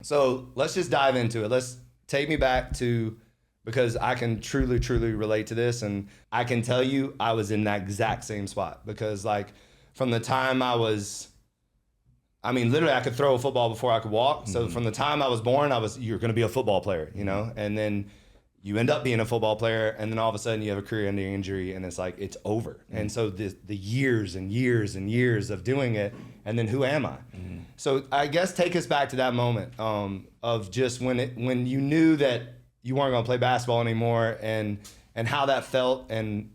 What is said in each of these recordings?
So let's just dive into it. Let's take me back to, because I can truly, truly relate to this. And I can tell you I was in that exact same spot because like from the time literally I could throw a football before I could walk. So from the time I was born, you're going to be a football player, you know? And then you end up being a football player and then all of a sudden you have a career-ending injury and it's like, it's over. And so the years and years and years of doing it, and then who am I? So I guess take us back to that moment of just when you knew that you weren't going to play basketball anymore and how that felt and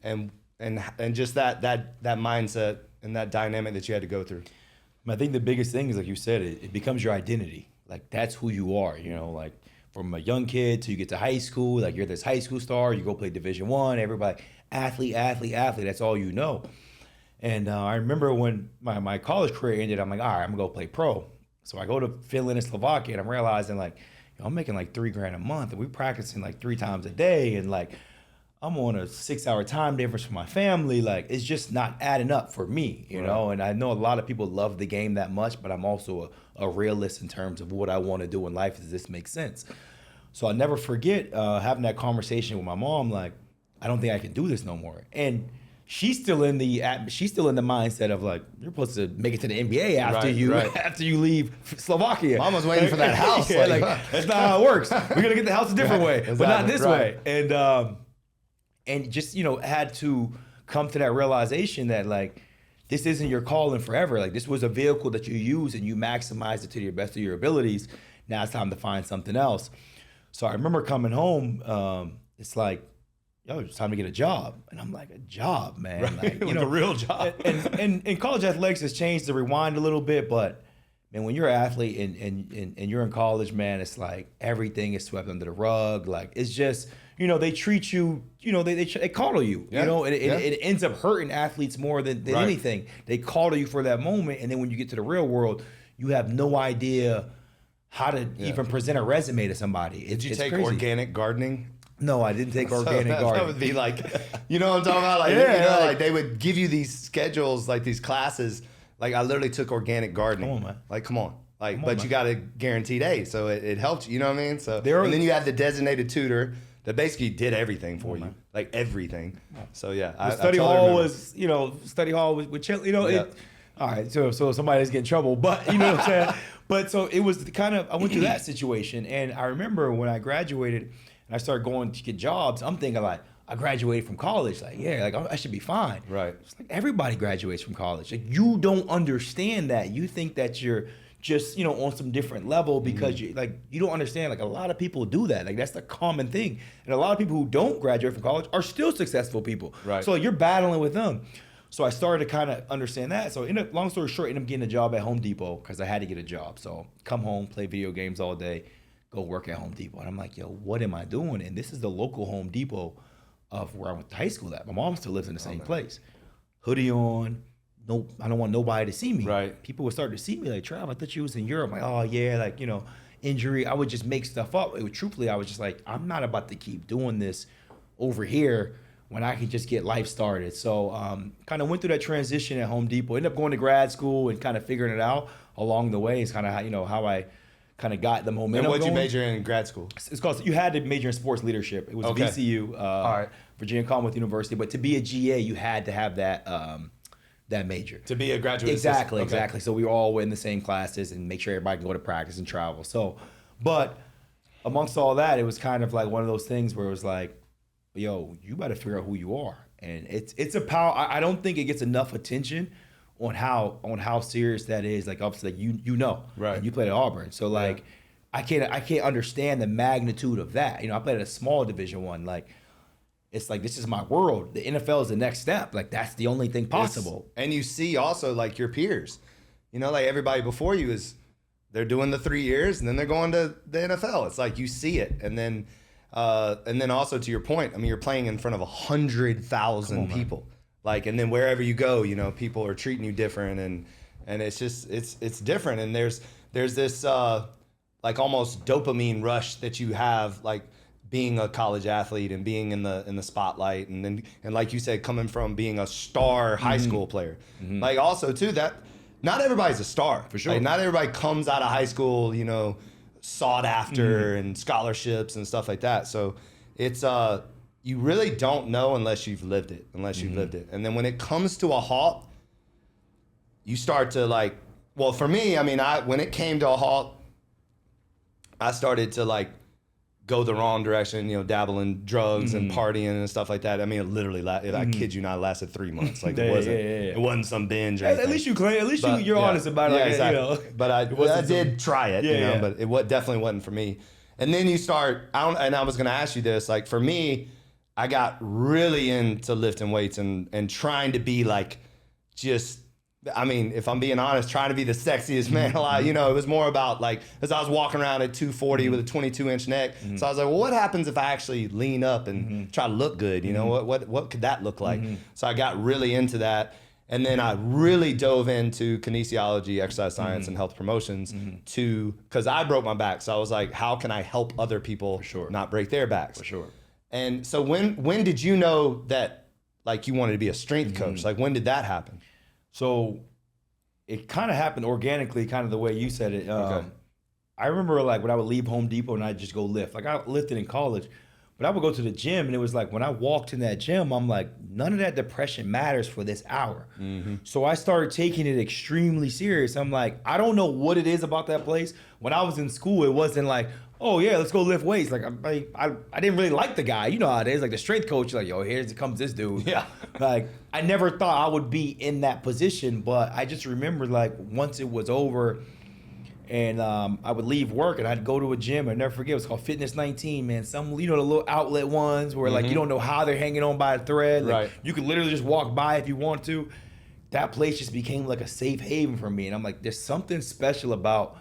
just that mindset and that dynamic that you had to go through. I think the biggest thing is, like you said, it becomes your identity. Like that's who you are, you know, like from a young kid till you get to high school, like you're this high school star, you go play Division I, everybody, athlete, that's all you know. And I remember when my college career ended, I'm like, all right, I'm gonna go play pro. So I go to Finland and Slovakia and I'm realizing like, I'm making like $3,000 a month and we're practicing like 3 times a day and like, I'm on a 6-hour time difference for my family. Like it's just not adding up for me, you know? And I know a lot of people love the game that much, but I'm also a realist in terms of what I want to do in life. Does this make sense? So I'll never forget having that conversation with my mom, like, I don't think I can do this no more. And she's still in the mindset of like, you're supposed to make it to the NBA after you leave Slovakia. Mama's waiting for that house. That's not how it works. We're gonna get the house a different way, exactly. But not this way. And just, you know, had to come to that realization that like, this isn't your calling forever. Like this was a vehicle that you use and you maximize it to the best of your abilities. Now it's time to find something else. So I remember coming home, it's like, yo, it's time to get a job. And I'm like, a job, man. Right. Like, you like know, a real job. and college athletics has changed to rewind a little bit, but man, when you're an athlete and you're in college, man, it's like everything is swept under the rug. Like it's just, you know, they treat you, you know, they coddle you, you know, and it ends up hurting athletes more than anything. They coddle you for that moment. And then when you get to the real world, you have no idea how to even present a resume to somebody. Did you take crazy. organic gardening? No, I didn't take organic gardening. That would be like, you know what I'm talking about? Like, like they would give you these schedules, like these classes. Like I literally took organic gardening. Come on, man. Like, come on. Like, but you got a guaranteed A, so it helped you. You know what I mean? So and then you had the designated tutor that basically did everything for you, like everything. So yeah, study hall was with chill. You know, all right. So somebody's getting in trouble, but you know what I'm saying. But so it was kind of I went through that situation, and I remember when I graduated and I started going to get jobs. I'm thinking like, I graduated from college. Like, like I should be fine. Right. It's like everybody graduates from college. Like you don't understand that. You think that you're just, you know, on some different level because you don't understand. Like a lot of people do that. Like that's the common thing. And a lot of people who don't graduate from college are still successful people. Right. So you're battling with them. So I started to kind of understand that. So long story short, I ended up getting a job at Home Depot because I had to get a job. So come home, play video games all day, go work at Home Depot. And I'm like, yo, what am I doing? And this is the local Home Depot of where I went to high school at. My mom still lives in the same place. Hoodie on. No, I don't want nobody to see me. Right. People would start to see me like, Trav, I thought you was in Europe. I'm like, oh yeah, like, you know, injury. I would just make stuff up. Truthfully, I was just like, I'm not about to keep doing this over here when I can just get life started. So kind of went through that transition at Home Depot. Ended up going to grad school and kind of figuring it out along the way. It's kind of how, you know, how I kind of got the momentum. And what'd you going. major in grad school? It's called, you had to major in sports leadership. It was VCU, all right. Virginia Commonwealth University. But to be a GA, you had to have that that major. To be a graduate Exactly, assistant. exactly. So we were all in the same classes and make sure everybody can go to practice and travel. So, but amongst all that, it was kind of like one of those things where it was like, yo, you better figure out who you are. And it's a power. I don't think it gets enough attention on how serious that is. Like obviously, like you know, right? And you played at Auburn, so like I can't understand the magnitude of that. You know, I played at a small Division I. Like it's like this is my world. The NFL is the next step. Like that's the only thing possible. And you see also like your peers. You know, like everybody before you they're doing the 3 years and then they're going to the NFL. It's like you see it, and then also to your point, I mean, you're playing in front of 100,000 people. Like, and then wherever you go, you know, people are treating you different, and it's just it's different. And there's this like almost dopamine rush that you have, like being a college athlete and being in the spotlight, and like you said, coming from being a star high school player. Like also too, that not everybody's a star. For sure. Like not everybody comes out of high school, you know, sought after and scholarships and stuff like that. So it's you really don't know unless you've lived it, And then when it comes to a halt, you start to like, well, for me, I mean, when it came to a halt, I started to like go the wrong direction, dabble in drugs and partying and stuff like that. I mean, it literally, I kid you not, it lasted 3 months. Like it wasn't some binge or anything. At least you claim, you're honest about it. Yeah, exactly. But I did try it, but it definitely wasn't for me. And then you start, and I was going to ask you this, like for me, I got really into lifting weights and trying to be like, just, I mean, if I'm being honest, trying to be the sexiest man alive, it was more about like, as I was walking around at 240 with a 22-inch neck. So I was like, well, what happens if I actually lean up and try to look good? What could that look like? So I got really into that. And then I really dove into kinesiology, exercise science, and health promotions because I broke my back. So I was like, how can I help other people not break their backs? For sure. And so when did you know that like you wanted to be a strength coach? Like when did that happen? So it kind of happened organically, kind of the way you said it. I remember like when I would leave Home Depot and I'd just go lift. Like I lifted in college, but I would go to the gym and it was like when I walked in that gym, I'm like, none of that depression matters for this hour. So I started taking it extremely serious. I'm like, I don't know what it is about that place. When I was in school, it wasn't like, oh yeah, let's go lift weights. Like I didn't really like the guy. You know how it is. Like the strength coach, like, yo, here comes this dude. Yeah. Like I never thought I would be in that position, but I just remember like once it was over and I would leave work and I'd go to a gym. I'd never forget, it was called Fitness 19, man. Some, the little outlet ones where like you don't know how they're hanging on by a thread. Like, right. You could literally just walk by if you want to. That place just became like a safe haven for me. And I'm like, there's something special about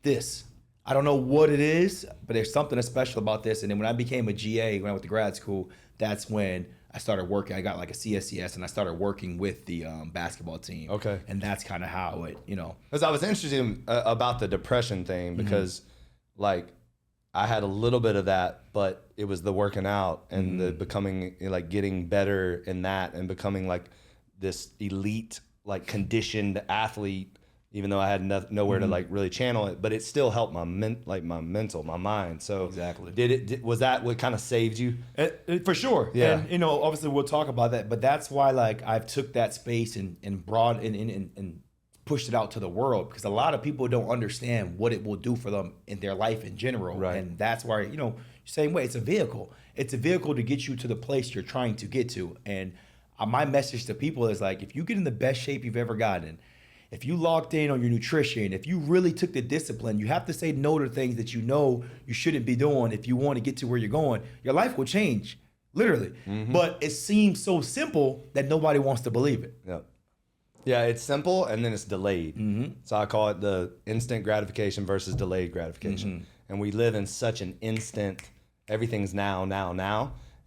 this. I don't know what it is, but there's something special about this. And then when I became a GA, when I went to grad school, that's when I started working. I got like a CSCS and I started working with the basketball team. Okay. And that's kind of how it, Because I was interested about the depression thing because like I had a little bit of that, but it was the working out and the becoming, like getting better in that and becoming like this elite, like conditioned athlete, even though I had nowhere to like really channel it, but it still helped my mental, my mind. So exactly, was that what kind of saved you? For sure. Yeah. And obviously we'll talk about that, but that's why like I've took that space and brought and pushed it out to the world because a lot of people don't understand what it will do for them in their life in general. Right. And that's why same way, it's a vehicle. It's a vehicle to get you to the place you're trying to get to. And my message to people is like, if you get in the best shape you've ever gotten, if you locked in on your nutrition, if you really took the discipline, you have to say no to things that you know you shouldn't be doing if you want to get to where you're going. Your life will change, literally. But it seems so simple that nobody wants to believe it. Yep. Yeah, it's simple and then it's delayed. So I call it the instant gratification versus delayed gratification. And we live in such an instant, everything's now,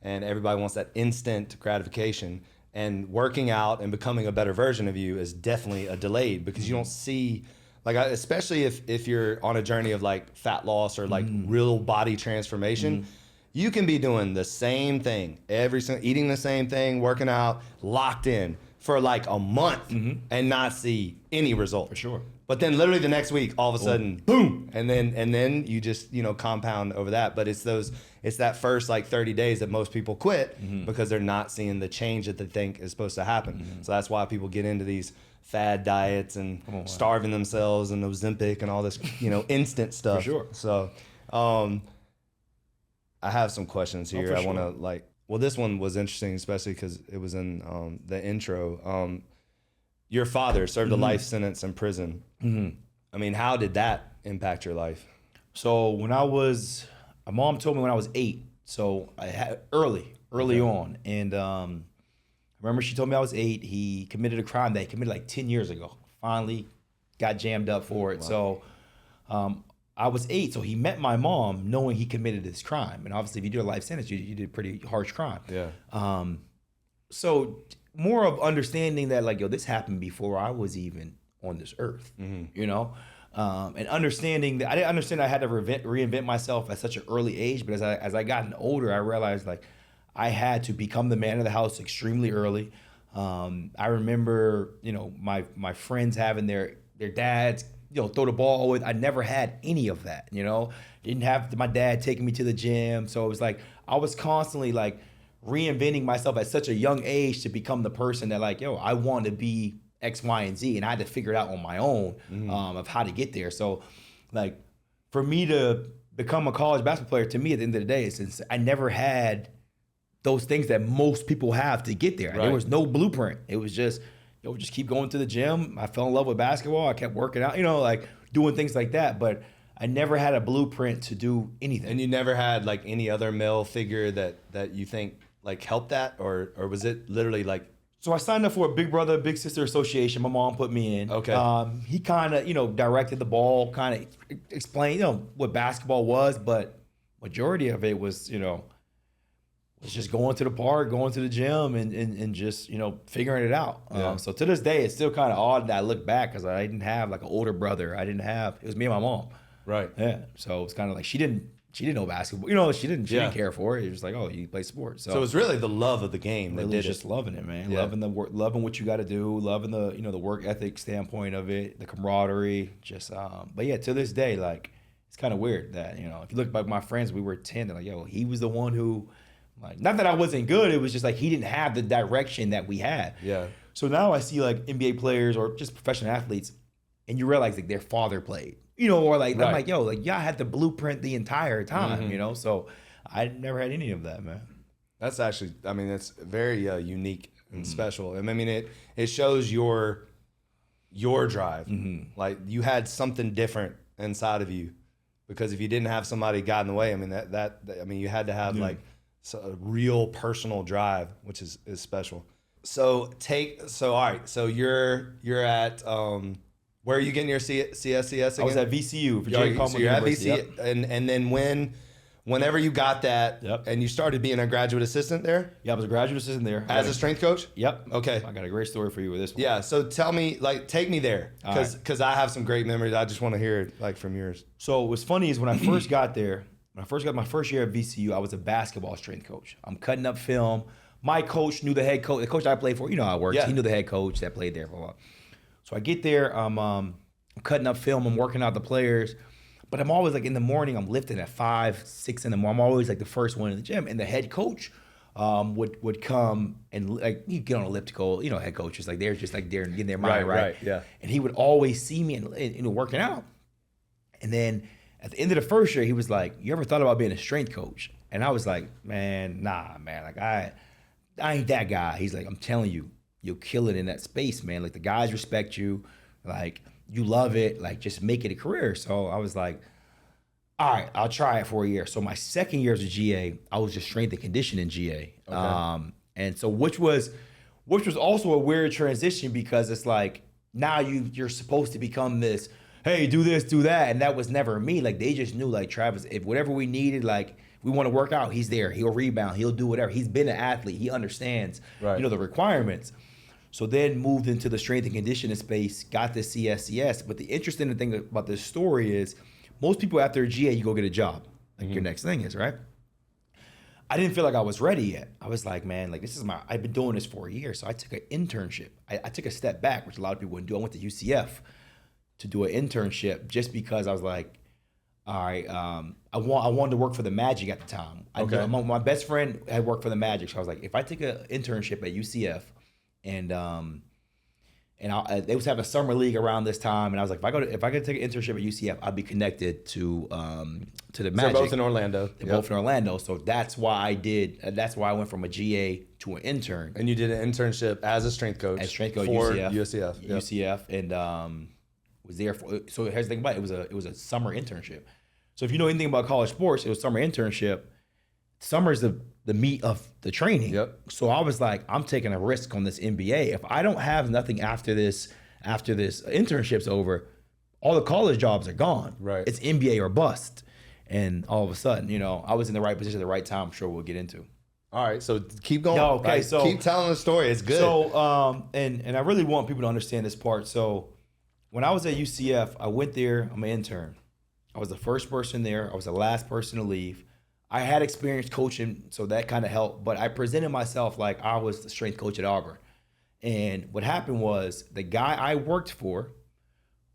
and everybody wants that instant gratification. And working out and becoming a better version of you is definitely a delayed because you don't see, like, especially if you're on a journey of like fat loss or like real body transformation, you can be doing the same thing eating the same thing, working out, locked in for like a month and not see any result. For sure. But then literally the next week, all of a sudden, boom, and then you just compound over that. But it's that first like 30 days that most people quit because they're not seeing the change that they think is supposed to happen. So that's why people get into these fad diets and starving themselves and Ozempic and all this instant stuff. For sure. So I have some questions here. I want to this one was interesting, especially because it was in the intro. Your father served a life sentence in prison. I mean, how did that impact your life? So when my mom told me when I was 8. So I had early on. And I remember she told me I was 8. He committed a crime that he committed like 10 years ago. Finally got jammed up for it. Wow. So I was 8. So he met my mom knowing he committed this crime. And obviously if you do a life sentence, you did a pretty harsh crime. Yeah. So more of understanding that like, yo, this happened before I was even on this earth, and understanding that I didn't understand I had to reinvent myself at such an early age. But as I gotten older, I realized like I had to become the man of the house extremely early. I remember, my friends having their dads throw the ball with. I never had any of that, Didn't have my dad taking me to the gym. So it was like I was constantly like reinventing myself at such a young age to become the person that like, I want to be X, Y, and Z. And I had to figure it out on my own of how to get there. So like for me to become a college basketball player, to me at the end of the day, since I never had those things that most people have to get there. Right. There was no blueprint. It was just, just keep going to the gym. I fell in love with basketball. I kept working out, like doing things like that. But I never had a blueprint to do anything. And you never had like any other male figure that you think like helped that, or was it literally like? So I signed up for a big brother, big sister association. My mom put me in. Okay. He kind of, directed the ball, kind of explained, what basketball was, but majority of it was, was just going to the park, going to the gym, and just, figuring it out. Yeah. So to this day, it's still kind of odd that I look back because I didn't have like an older brother. It was me and my mom. Right. Yeah. So it's kind of like she didn't know basketball. She didn't care for it. It was like, oh, you play sports. So it was really the love of the game that did just loving it, man. Yeah. Loving the work, loving what you got to do, loving the the work ethic standpoint of it, the camaraderie. Just but yeah, to this day, like it's kind of weird that if you look back, my friends, we were 10. They're like, he was the one who, like, not that I wasn't good. It was just like he didn't have the direction that we had. Yeah. So now I see like NBA players or just professional athletes, and you realize like their father played. Or like, right. I'm like, y'all had the blueprint the entire time, So I never had any of that, man. That's actually, that's very unique and special. And it shows your drive. Like you had something different inside of you, because if you didn't have somebody got in the way, you had to have like a real personal drive, which is special. So all right. So you're at, where are you getting your CSCS again? I was at VCU, Virginia Commonwealth University. Yep. And then whenever you got that, yep. and you started being a graduate assistant there? Yeah, I was a graduate assistant there. As a strength coach? Yep. Okay. I got a great story for you with this one. Yeah, so tell me, like, take me there, because I have some great memories. I just want to hear it, like, from yours. So what's funny is when I first got there, when I first got my first year at VCU, I was a basketball strength coach. I'm cutting up film. My coach knew the head coach. The coach I played for, how it works. Yeah. He knew the head coach that played there for a while. So I get there, I'm cutting up film, I'm working out the players, but I'm always like in the morning, I'm lifting at 5, 6 in the morning. I'm always like the first one in the gym, and the head coach would come and like you get on elliptical, head coaches like they're just like they're getting their mind right. Yeah. And he would always see me and working out, and then at the end of the first year, he was like, "You ever thought about being a strength coach?" And I was like, "Man, nah, man. Like I ain't that guy." He's like, "I'm telling you, you'll kill it in that space, man. Like the guys respect you, like you love it, like just make it a career." So I was like, all right, I'll try it for a year. So my second year as a GA, I was just strength and conditioning GA. Okay. And so which was also a weird transition, because it's like now you're supposed to become this, hey, do this, do that. And that was never me. Like they just knew, like, Travis, if whatever we needed, like we want to work out, he's there. He'll rebound. He'll do whatever. He's been an athlete. He understands, the requirements. So then moved into the strength and conditioning space, got the CSCS. But the interesting thing about this story is most people after a GA, you go get a job. Like your next thing is, right? I didn't feel like I was ready yet. I was like, man, like I've been doing this for a year. So I took an internship. I took a step back, which a lot of people wouldn't do. I went to UCF to do an internship just because I was like, all right, I wanted to work for the Magic at the time. Okay. My best friend had worked for the Magic. So I was like, if I take an internship at UCF, and they was having a summer league around this time, and I was like, if I could take an internship at UCF, I'd be connected to the Magic. They're both in Orlando. They're both in Orlando, so that's why I did. That's why I went from a GA to an intern. And you did an internship as a strength coach. For UCF. UCF, and was there for. So here's the thing about it. It was a summer internship. So if you know anything about college sports, it was summer internship. Summer is the meat of the training. Yep. So I was like, I'm taking a risk on this NBA. If I don't have nothing after this internship's over, all the college jobs are gone. Right. It's NBA or bust. And all of a sudden, I was in the right position at the right time. I'm sure we'll get into. All right, so keep going. Okay, right? so keep telling the story. It's good. So and I really want people to understand this part. So when I was at UCF, I went there. I'm an intern. I was the first person there. I was the last person to leave. I had experience coaching, so that kind of helped, but I presented myself like I was the strength coach at Auburn. And what happened was the guy I worked for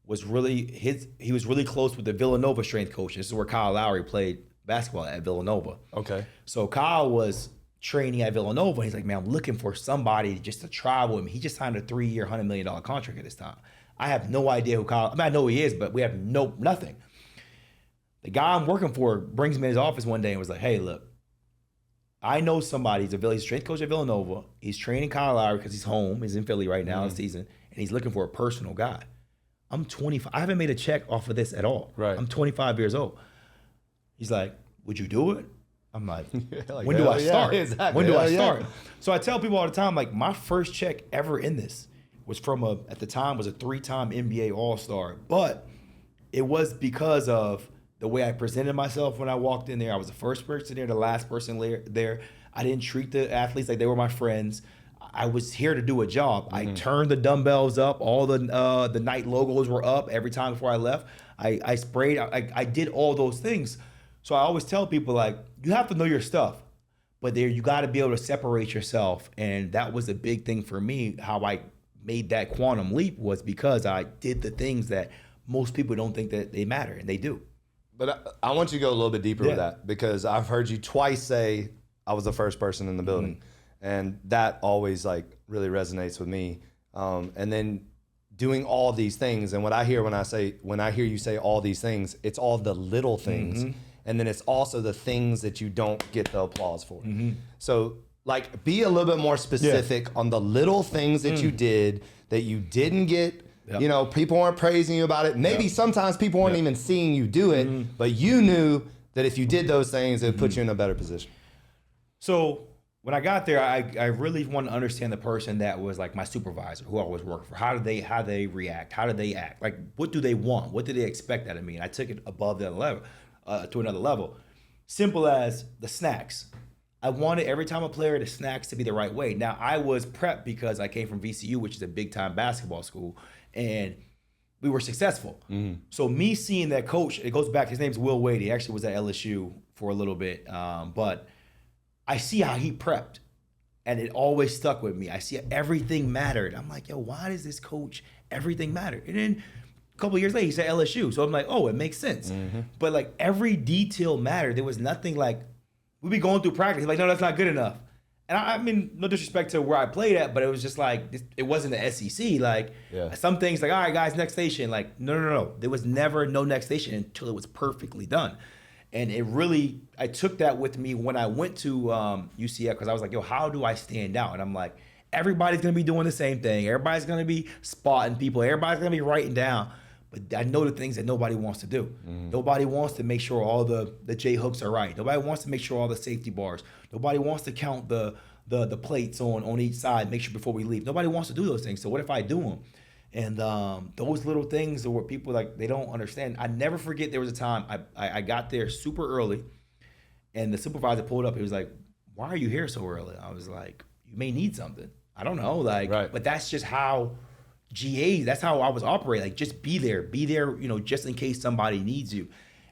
was he was really close with the Villanova strength coach. This is where Kyle Lowry played basketball at Villanova. Okay. So Kyle was training at Villanova. And he's like, man, I'm looking for somebody just to travel with me. He just signed a 3-year, $100 million contract at this time. I have no idea who Kyle. I mean, I know who he is, but we have nothing. The guy I'm working for brings me in his office one day and was like, hey, look, I know somebody. He's a strength coach at Villanova. He's training Kyle Lowry because he's home. He's in Philly right now this season, and he's looking for a personal guy. I'm 25. I haven't made a check off of this at all. Right. I'm 25 years old. He's like, would you do it? I'm like, like when do I start? Yeah, exactly. When do I start? So I tell people all the time, like, my first check ever in this was from at the time was a 3-time NBA All-Star. But it was because of the way I presented myself when I walked in there. I was the first person there, the last person there. I didn't treat the athletes like they were my friends. I was here to do a job. I turned the dumbbells up. All the night logos were up every time before I left. I sprayed. I did all those things. So I always tell people, like, you have to know your stuff, but you got to be able to separate yourself. And that was a big thing for me. How I made that quantum leap was because I did the things that most people don't think that they matter, and they do. But I want you to go a little bit deeper with that, because I've heard you twice say I was the first person in the building. And that always like really resonates with me. And then doing all these things, and what I hear when I hear you say all these things, it's all the little things. And then it's also the things that you don't get the applause for. So like, be a little bit more specific on the little things that you did that you didn't get. You know, people weren't praising you about it. Maybe sometimes people weren't even seeing you do it, but you knew that if you did those things, it would put you in a better position. So when I got there, I really wanted to understand the person that was like my supervisor, who I was working for. How do they react? How do they act? Like, what do they want? What do they expect out of me? And I took it above that level, to another level. Simple as the snacks. I wanted every time a player, the snacks to be the right way. Now, I was prepped because I came from VCU, which is a big-time basketball school, and we were successful. So me seeing that coach, it goes back, his name's Will Wade. He actually was at LSU for a little bit, but I see how he prepped, and it always stuck with me. I see everything mattered. I'm like, yo, why does this coach, everything matter? And then a couple of years later, he's at LSU. So I'm like, oh, it makes sense. But like, every detail mattered. There was nothing like, we'd be going through practice. He's like, no, that's not good enough. And I mean, no disrespect to where I played at, but it was just like, it wasn't the SEC. Like, some things like, all right, guys, next station. Like, no. There was never no next station until it was perfectly done. And it really, I took that with me when I went to UCF, because I was like, yo, how do I stand out? And I'm like, everybody's going to be doing the same thing. Everybody's going to be spotting people. Everybody's going to be writing down. But I know the things that nobody wants to do. Nobody wants to make sure all the J-hooks are right. Nobody wants to make sure all the safety bars. Nobody wants to count the plates on each side, make sure before we leave. Nobody wants to do those things. So what if I do them? And those little things are what people, like, they don't understand. I never forget, there was a time I got there super early, and the supervisor pulled up. He was like, why are you here so early? I was like, you may need something. I don't know. Like, but that's just how that's how I was operating. Like, just be there, you know, just in case somebody needs you.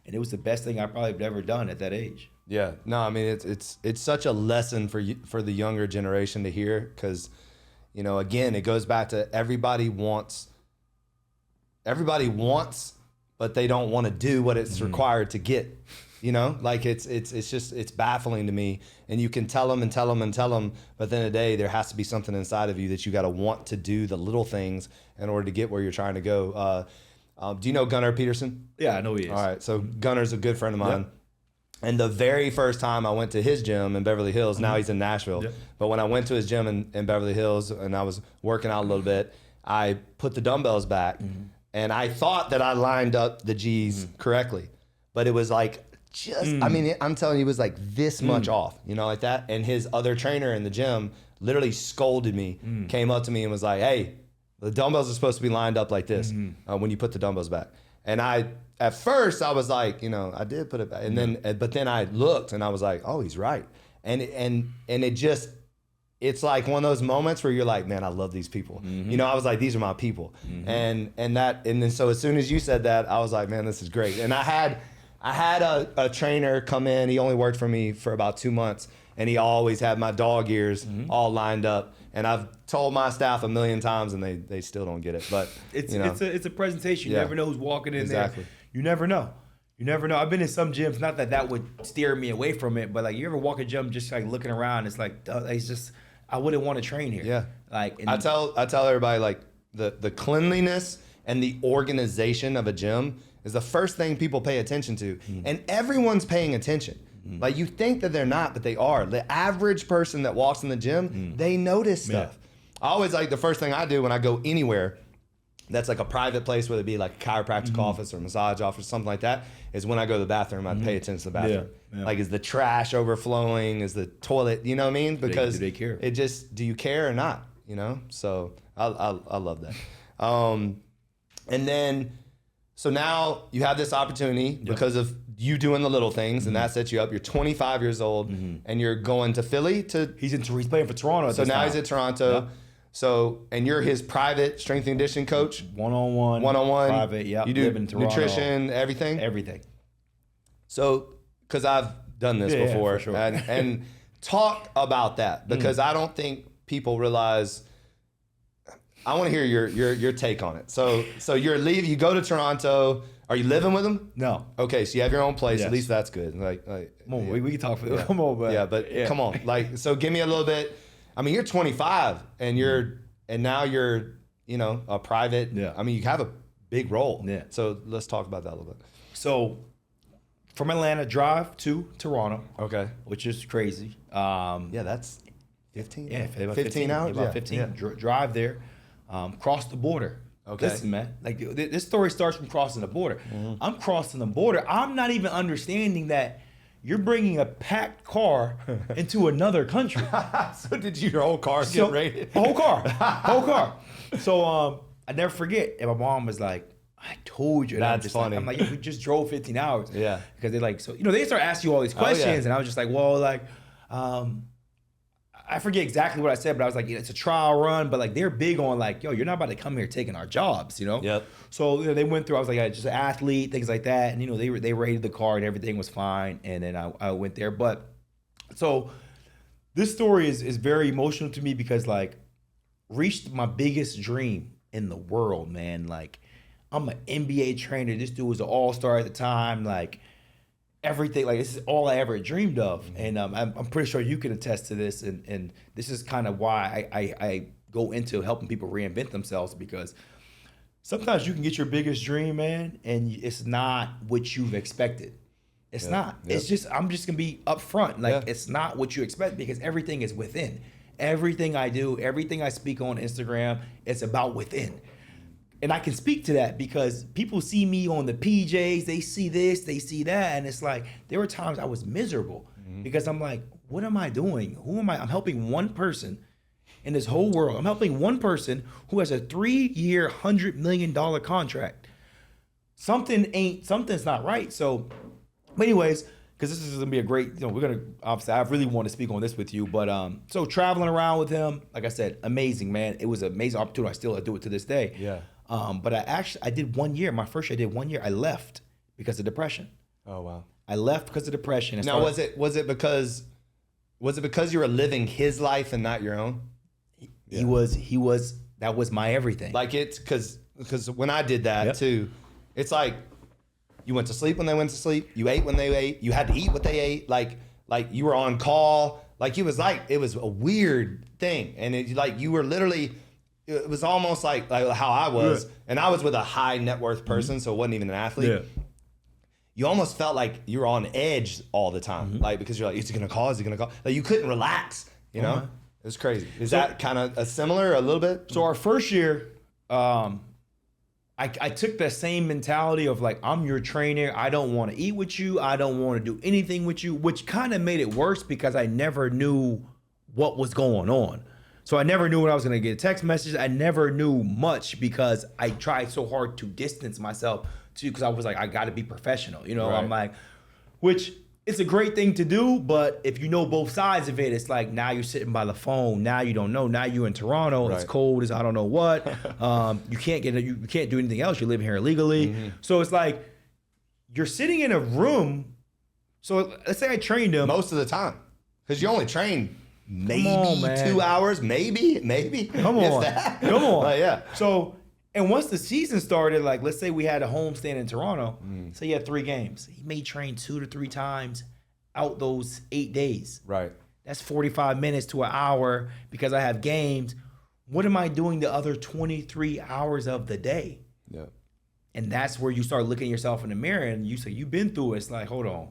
And it was the best thing I probably have ever done at that age. Yeah. No, I mean, it's such a lesson for the younger generation to hear, because, you know, again, it goes back to everybody wants, but they don't want to do what it's required to get. You know, like, it's baffling to me. And you can tell them, but at the end of the day, there has to be something inside of you that you got to want to do the little things in order to get where you're trying to go. Do you know Gunnar Peterson? Yeah, I know he is. All right, so Gunnar's a good friend of mine. Yep. And the very first time I went to his gym in Beverly Hills, now he's in Nashville, but when I went to his gym in Beverly Hills and I was working out a little bit, I put the dumbbells back, and I thought that I lined up the G's correctly, but it was like, I mean, I'm telling you, it was like this much off, you know, like that. And his other trainer in the gym literally scolded me, came up to me and was like, hey, the dumbbells are supposed to be lined up like this when you put the dumbbells back. And at first I was like, you know, I did put it back. And then, but then I looked and I was like, oh, he's right. And it just, it's like one of those moments where you're like, man, I love these people. You know, I was like, these are my people. And then so as soon as you said that, I was like, man, this is great. And I had a trainer come in. He only worked for me for about 2 months, and he always had my dog ears all lined up. And I've told my staff 1 million times, and they still don't get it. But it's a presentation. You never know who's walking in there. You never know. You never know. I've been in some gyms. Not that would steer me away from it, but like you ever walk a gym just like looking around. It's like it's just I wouldn't want to train here. Yeah. Like I tell everybody like the cleanliness and the organization of a gym is the first thing people pay attention to, and everyone's paying attention. Like you think that they're not, but they are. The average person that walks in the gym, they notice stuff. I always like the first thing I do when I go anywhere that's like a private place, whether it be like a chiropractic office or massage office, something like that, is when I go to the bathroom, I pay attention to the bathroom. Yeah. Like, is the trash overflowing? Is the toilet, you know what I mean? Because do they care? It just, do you care or not? You know? So I love that. And then, so now you have this opportunity because of you doing the little things, and that sets you up. You're 25 years old, and you're going to Philly to. He's playing for Toronto. So now he's at Toronto. Yep. So, and you're his private strength and conditioning coach. One-on-one. Private. Yeah. You do live in nutrition, everything. Everything. So, because I've done this before, for sure. and talk about that, because I don't think people realize. I want to hear your take on it. So you go to Toronto. Are you living with him? No. Okay, so you have your own place. Yes. At least that's good. Like come on, we can talk for come on, but come on. Like, so give me a little bit. I mean, you're 25 and now you're, a private. Yeah. I mean, you have a big role. Yeah. So let's talk about that a little bit. So from Atlanta, drive to Toronto. Okay. Which is crazy. That's 15. Yeah, about 15 hours. About 15. Yeah. Drive there. Cross the border. Okay. Listen, man. Like this story starts from crossing the border. I'm crossing the border. I'm not even understanding that you're bringing a packed car into another country. So did your whole car get raided? Whole car. So I never forget. And my mom was like, "I told you." And That's funny. I'm like, "Yeah, we just drove 15 hours." Yeah. Because they're like, so they start asking you all these questions, and I was just like, well, like. I forget exactly what I said, but I was like, it's a trial run, but like they're big on like, yo, you're not about to come here taking our jobs, Yep. So they went through. I was like, just an athlete, things like that, and they rated the car and everything was fine, and then I went there. But so this story is very emotional to me because like reached my biggest dream in the world, man. Like I'm an NBA trainer. This dude was an all-star at the time, like. Everything, like this is all I ever dreamed of, and I'm pretty sure you can attest to this, and this is kind of why I go into helping people reinvent themselves, because sometimes you can get your biggest dream, man, and it's not what you've expected. It's not. Yep. It's just I'm just gonna be upfront, like it's not what you expect, because everything is within. Everything I do, everything I speak on Instagram, it's about within. And I can speak to that because people see me on the PJs, they see this, they see that, and it's like there were times I was miserable because I'm like, what am I doing? Who am I? I'm helping one person in this whole world. I'm helping one person who has a 3-year, $100 million contract. Something's not right. So, but anyways, because this is gonna be a great, we're gonna obviously I really want to speak on this with you, but so traveling around with him, like I said, amazing, man. It was an amazing opportunity. I still do it to this day. Yeah. But I did 1 year. My first year, I did 1 year. I left because of depression. Oh wow! I left because of depression. Now, was it because you were living his life and not your own? He was. That was my everything. Like it's because when I did that too, it's like you went to sleep when they went to sleep. You ate when they ate. You had to eat what they ate. Like you were on call. Like it was a weird thing, and you were literally. It was almost like how I was, and I was with a high net worth person, so it wasn't even an athlete. Yeah. You almost felt like you were on edge all the time, like because you're like, is he gonna call? Is he gonna call? Like you couldn't relax, It was crazy. Is that kind of a similar, a little bit? So our first year, I took that same mentality of like, I'm your trainer. I don't want to eat with you. I don't want to do anything with you, which kind of made it worse because I never knew what was going on. So I never knew when I was going to get a text message. I never knew much because I tried so hard to distance myself because I was like, I got to be professional. Right. I'm like, which it's a great thing to do. But if you know both sides of it, it's like now you're sitting by the phone. Now you don't know. Now you're in Toronto. Right. It's cold as I don't know what. You can't do anything else. You're living here illegally. So it's like you're sitting in a room. So let's say I trained him. Most of the time. Because you only train maybe on, man. 2 hours, maybe. Come if on. that. Come on. Like, yeah. So, and once the season started, like let's say we had a homestand in Toronto, say you had 3 games. He may train 2 to 3 times out those 8 days. Right. That's 45 minutes to an hour because I have games. What am I doing the other 23 hours of the day? Yeah. And that's where you start looking at yourself in the mirror and you say, you've been through it. It's like, hold on.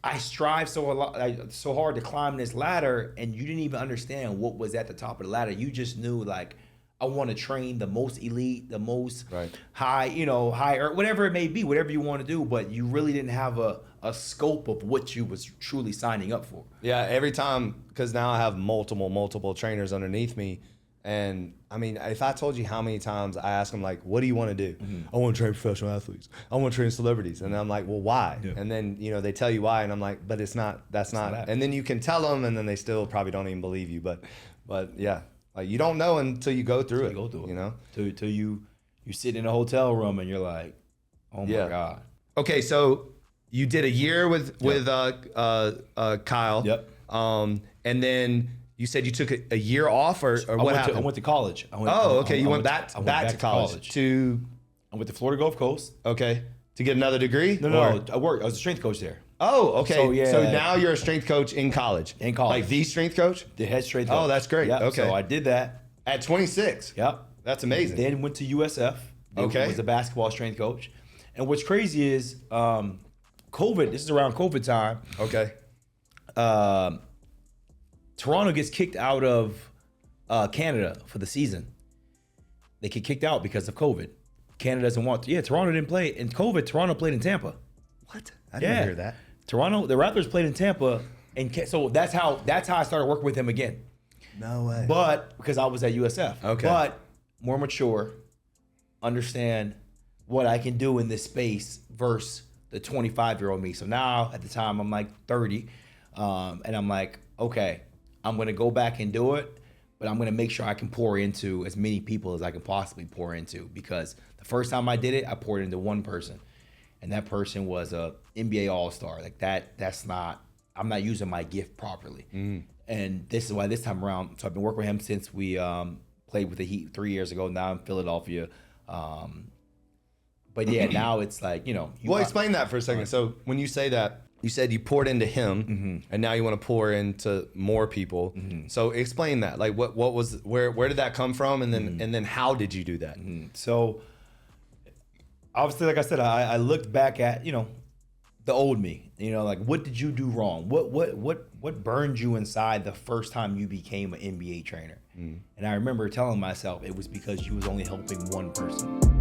I strive so hard to climb this ladder, and you didn't even understand what was at the top of the ladder. You just knew, like, I want to train the most elite, the most high, higher, whatever it may be, whatever you want to do, but you really didn't have a scope of what you was truly signing up for. Yeah, every time, because now I have multiple trainers underneath me. And I mean, if I told you how many times I ask them, like, what do you want to do? I want to train professional athletes. I want to train celebrities. And I'm like, well, why? Yeah. And then, they tell you why. And I'm like, but that's not. And then you can tell them, and then they still probably don't even believe you. But yeah, like, you don't know until you go through it. Till you sit in a hotel room and you're like, oh my God. Okay, so you did a year with Kyle. Yep. And then you said you took a year off, or what happened? I went to college. You went back to college. I went to Florida Gulf Coast. Okay. To get another degree? No. I was a strength coach there. Oh, okay. So now you're a strength coach in college. Like the strength coach? The head strength coach. Oh, that's great. Yep. Okay. So I did that. At 26? Yep. That's amazing. Then went to USF. Okay. Was a basketball strength coach. And what's crazy is COVID, this is around COVID time. Okay. Toronto gets kicked out of Canada for the season. They get kicked out because of COVID. Canada doesn't want to. Yeah, Toronto didn't play. In COVID, Toronto played in Tampa. What? I didn't hear that. Toronto, the Raptors played in Tampa, and so that's how I started working with him again. No way. But because I was at USF. Okay. But more mature, understand what I can do in this space versus the 25-year-old me. So now, at the time, I'm like 30, and I'm like, okay, I'm going to go back and do it, but I'm going to make sure I can pour into as many people as I can possibly pour into, because the first time I did it, I poured into one person, and that person was a NBA All-Star. Like I'm not using my gift properly. And this is why this time around, so I've been working with him since we played with the Heat 3 years ago. Now I'm in Philadelphia. But yeah, now it's like, explain that for a second. So when you say that, you said you poured into him, and now you want to pour into more people. So explain that. Like, what was where did that come from, and then how did you do that? So obviously, like I said, I looked back at the old me. Like, what did you do wrong? What burned you inside the first time you became an NBA trainer? And I remember telling myself it was because you was only helping one person.